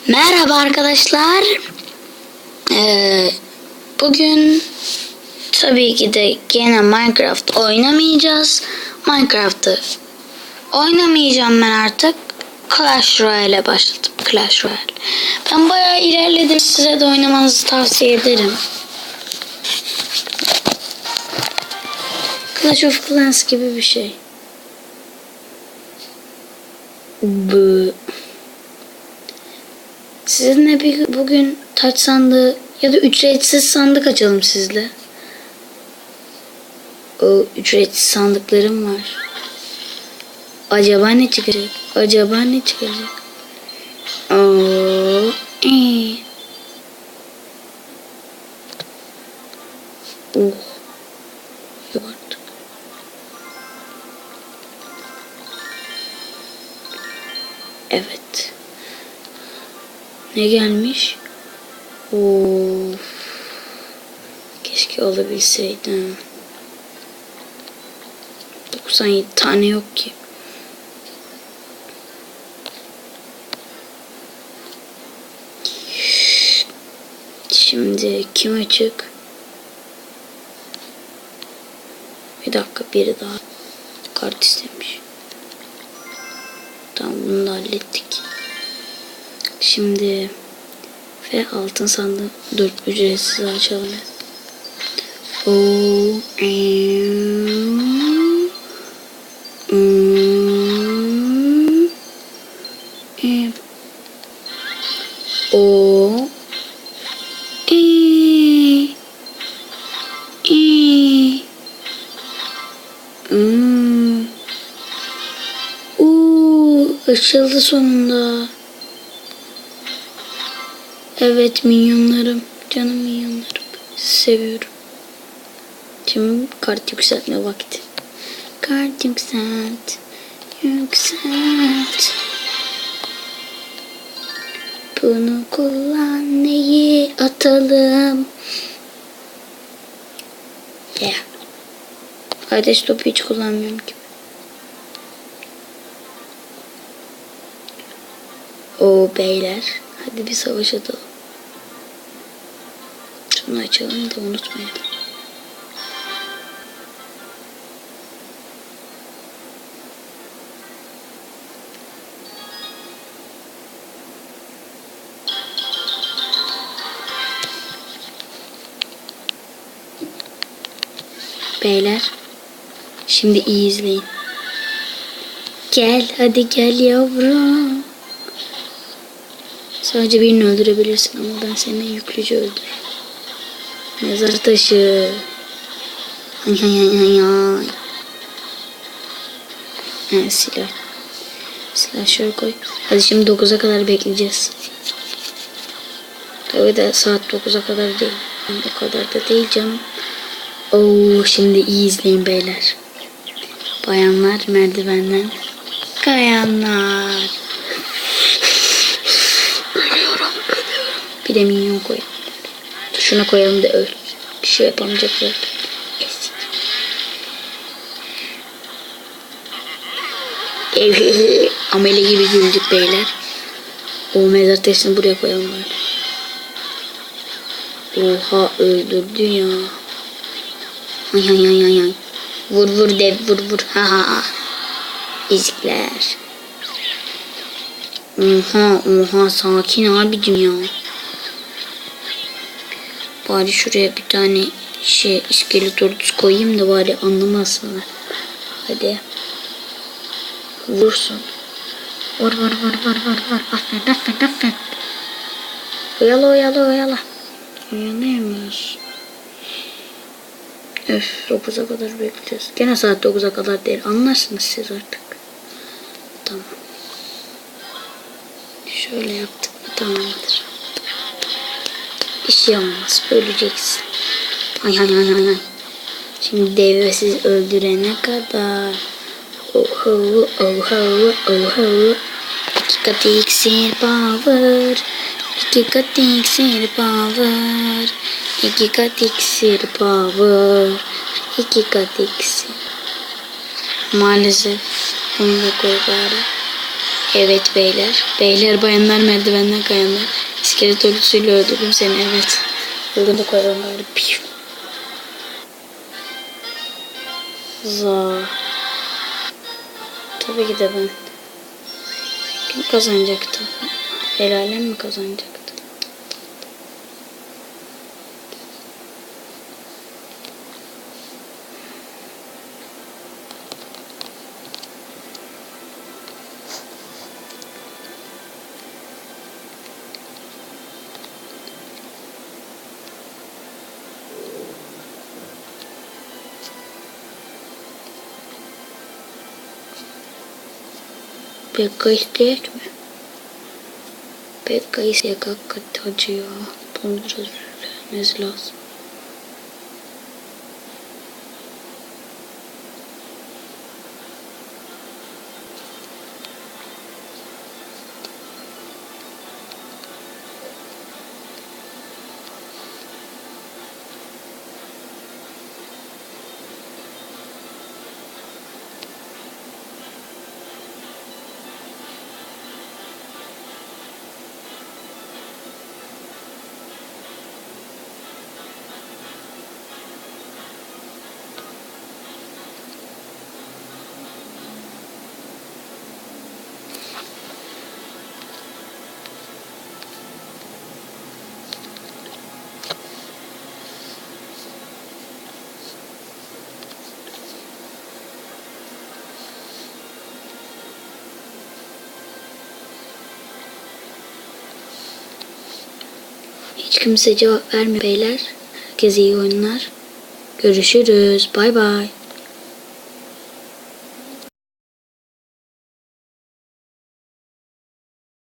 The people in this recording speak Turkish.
Merhaba arkadaşlar. Bugün tabii ki de gene Minecraft oynamayacağız. Minecraft'ı oynamayacağım ben artık. Clash Royale'e başladım. Clash Royale. Ben bayağı ilerledim. Size de oynamanızı tavsiye ederim. Clash of Clans gibi bir şey. Sizinle bugün taç sandığı ya da ücretsiz sandık açalım sizle. O ücretsiz sandıklarım var. Acaba ne çıkacak? Acaba ne çıkacak? Oo, Yok artık. Evet. Ne gelmiş? Of. Keşke alabilseydim. 97 tane yok ki. Şimdi kim açık? Bir dakika, biri daha kart istemiş. Tamam, bunu da hallettik. Şimdi ve altın sandığı 4 ücretsiz açalım. Açıldı sonunda. Evet minyonlarım. Canım minyonlarım. Sizi seviyorum. Şimdi kart yükseltme vakti. Kart yükselt. Yükselt. Bunu kullan, neyi atalım? Yeah. Ateş topu hiç kullanmıyorum ki. O beyler. Hadi bir savaş atalım. Şunu açalım da unutmayalım. Beyler. Şimdi iyi izleyin. Gel, hadi gel yavrum. Sadece birini öldürebilirsin ama ben seni yüklüce öldürürüm. Mezar taşı. Hay hay hay hay hay. Evet, silah. Silah şöyle koy. Hadi şimdi 9'a kadar bekleyeceğiz. Tabii de saat 9'a kadar değil. Yani o kadar da değil canım. Oo, şimdi iyi izleyin beyler. Bayanlar merdivenden kayanlar. Ölüyorum. Bir de minyon koy. Şuna koyalım da öl. Bir şey yapamayacak zaten. Amele gibi güldük beyler. O mezar taşını buraya koyalım bari. Oha, öldürdü ya. Ay ay ay ay ay. Vur vur dev, vur vur. Ha ha ha. İzikler. Oha oha, sakin abicim ya. Bari şuraya bir tane iskelet koyayım da bari anlamasınlar. Hadi. Vursun. Vur vur vur vur vur vur. Affet affet affet. Oyala oyala oyala. Oyalayamıyoruz. Öf, 9'a kadar bekleyeceğiz. Gene saat 9'a kadar değil. Anlarsınız siz artık. Tamam. Şöyle yaptık mı tamamdır. Bir şey olmaz. Öleceksin. Ay ay ay ay. Şimdi devi siz öldürene kadar. Oho oho oho. 2 katı iksir power. 2 katı iksir power. 2 katı iksir power. 2 katı iksir. Maalesef bunu da koy bari. Evet beyler. Beyler, bayanlar, merdivenden kayanlar. İskelet ölüsüyle öldürdüm seni, evet. Yıldırım da koyalım böyle. Piu. Za. Tabii ki de ben. Kim kazanacaktı? El alem mi kazanacaktı? Pekka isteyecek mi? Pekka isteyecek hakikaten acı ya. Bunu biraz üzülmesi lazım. Hiç kimse cevap vermiyor beyler. Herkese iyi oyunlar. Görüşürüz. Bay bay.